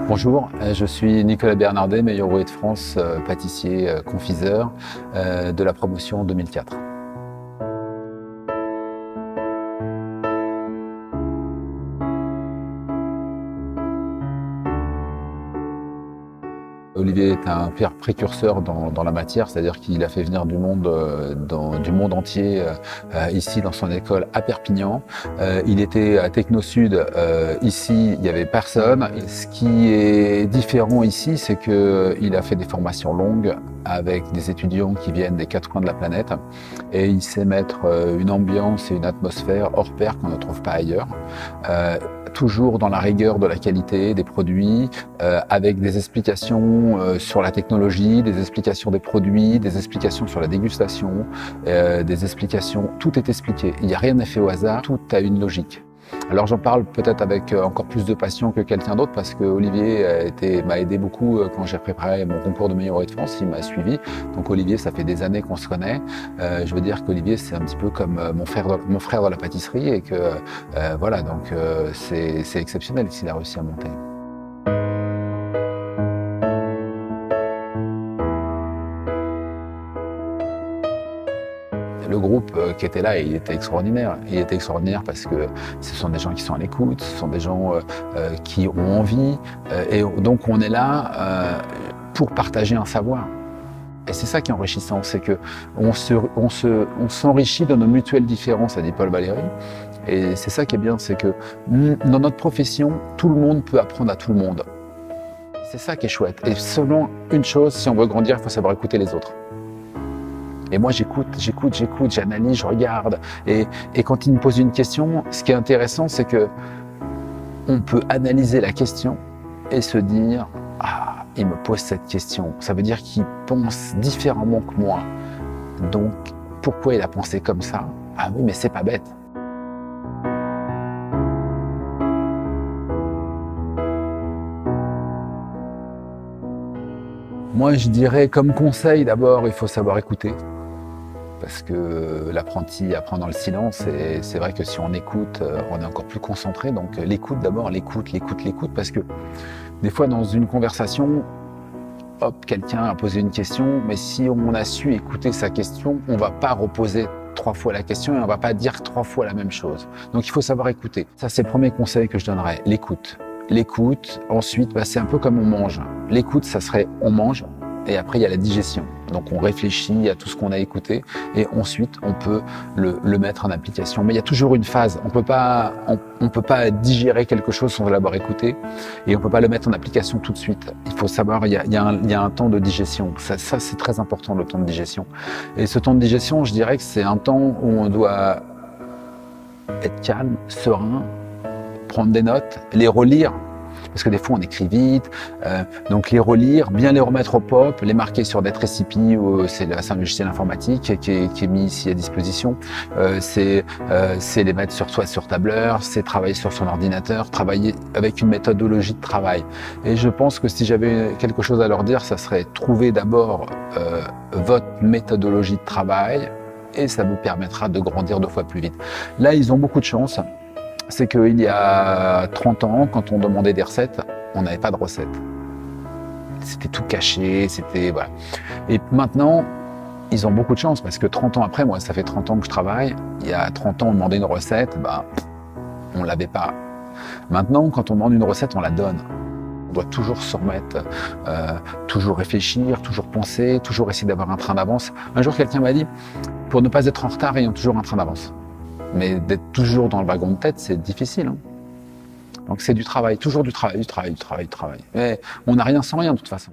Bonjour, je suis Nicolas Bernardet, meilleur ouvrier de France, pâtissier, confiseur de la promotion 2004. Olivier est un précurseur dans la matière, c'est-à-dire qu'il a fait venir du monde entier ici dans son école à Perpignan. Il était à Technosud, ici il n'y avait personne. Et ce qui est différent ici, c'est qu'il a fait des formations longues avec des étudiants qui viennent des quatre coins de la planète et il sait mettre une ambiance et une atmosphère hors pair qu'on ne trouve pas ailleurs. Toujours dans la rigueur de la qualité des produits, avec des explications sur la technologie, des explications des produits, des explications sur la dégustation, des explications, tout est expliqué. Il n'y a rien fait au hasard, tout a une logique. Alors j'en parle peut-être avec encore plus de passion que quelqu'un d'autre parce que Olivier m'a aidé beaucoup quand j'ai préparé mon concours de meilleur ouvrier de France, il m'a suivi. Donc Olivier, ça fait des années qu'on se connaît. Je veux dire qu'Olivier, c'est un petit peu comme mon frère dans la pâtisserie et que voilà, donc c'est exceptionnel ce qu'il a réussi à monter. Le groupe qui était là, il était extraordinaire. Il était extraordinaire parce que ce sont des gens qui sont à l'écoute, ce sont des gens qui ont envie. Et donc on est là pour partager un savoir. Et c'est ça qui est enrichissant, c'est qu'on s'enrichit de nos mutuelles différences, a dit Paul Valéry. Et c'est ça qui est bien, c'est que dans notre profession, tout le monde peut apprendre à tout le monde. C'est ça qui est chouette. Et seulement une chose, si on veut grandir, il faut savoir écouter les autres. Et moi, j'écoute, j'analyse, je regarde. Et quand il me pose une question, ce qui est intéressant, c'est que on peut analyser la question et se dire « Ah, il me pose cette question. » Ça veut dire qu'il pense différemment que moi. Donc, pourquoi il a pensé comme ça? Ah oui, mais c'est pas bête. Moi, je dirais comme conseil, d'abord, il faut savoir écouter. Parce que l'apprenti apprend dans le silence et c'est vrai que si on écoute, on est encore plus concentré. Donc l'écoute d'abord, l'écoute, parce que des fois dans une conversation, hop, quelqu'un a posé une question, mais si on a su écouter sa question, on ne va pas reposer 3 fois la question et on ne va pas dire 3 fois la même chose. Donc il faut savoir écouter. Ça, c'est le premier conseil que je donnerais, l'écoute. L'écoute, ensuite, c'est un peu comme on mange. L'écoute, ça serait on mange. Et après, il y a la digestion. Donc, on réfléchit à tout ce qu'on a écouté et ensuite, on peut le mettre en application. Mais il y a toujours une phase. On peut pas digérer quelque chose sans l'avoir écouté et on peut pas le mettre en application tout de suite. Il faut savoir, il y a un temps de digestion. Ça c'est très important, le temps de digestion. Et ce temps de digestion, je dirais que c'est un temps où on doit être calme, serein, prendre des notes, les relire. Parce que des fois on écrit vite, donc les relire, bien les remettre au pop, les marquer sur des récipients, c'est un logiciel informatique qui est mis ici à disposition, c'est les mettre sur tableur, c'est travailler sur son ordinateur, travailler avec une méthodologie de travail. Et je pense que si j'avais quelque chose à leur dire, ça serait trouver d'abord votre méthodologie de travail et ça vous permettra de grandir 2 fois plus vite. Là, ils ont beaucoup de chance. C'est qu'il y a 30 ans, quand on demandait des recettes, on n'avait pas de recettes. C'était tout caché, c'était voilà. Et maintenant, ils ont beaucoup de chance parce que 30 ans après, moi, ça fait 30 ans que je travaille. Il y a 30 ans, on demandait une recette, on ne l'avait pas. Maintenant, quand on demande une recette, on la donne. On doit toujours se remettre, toujours réfléchir, toujours penser, toujours essayer d'avoir un train d'avance. Un jour, quelqu'un m'a dit, pour ne pas être en retard, ayons toujours un train d'avance. Mais d'être toujours dans le wagon de tête, c'est difficile. Hein. Donc c'est du travail, toujours du travail. Mais on n'a rien sans rien de toute façon.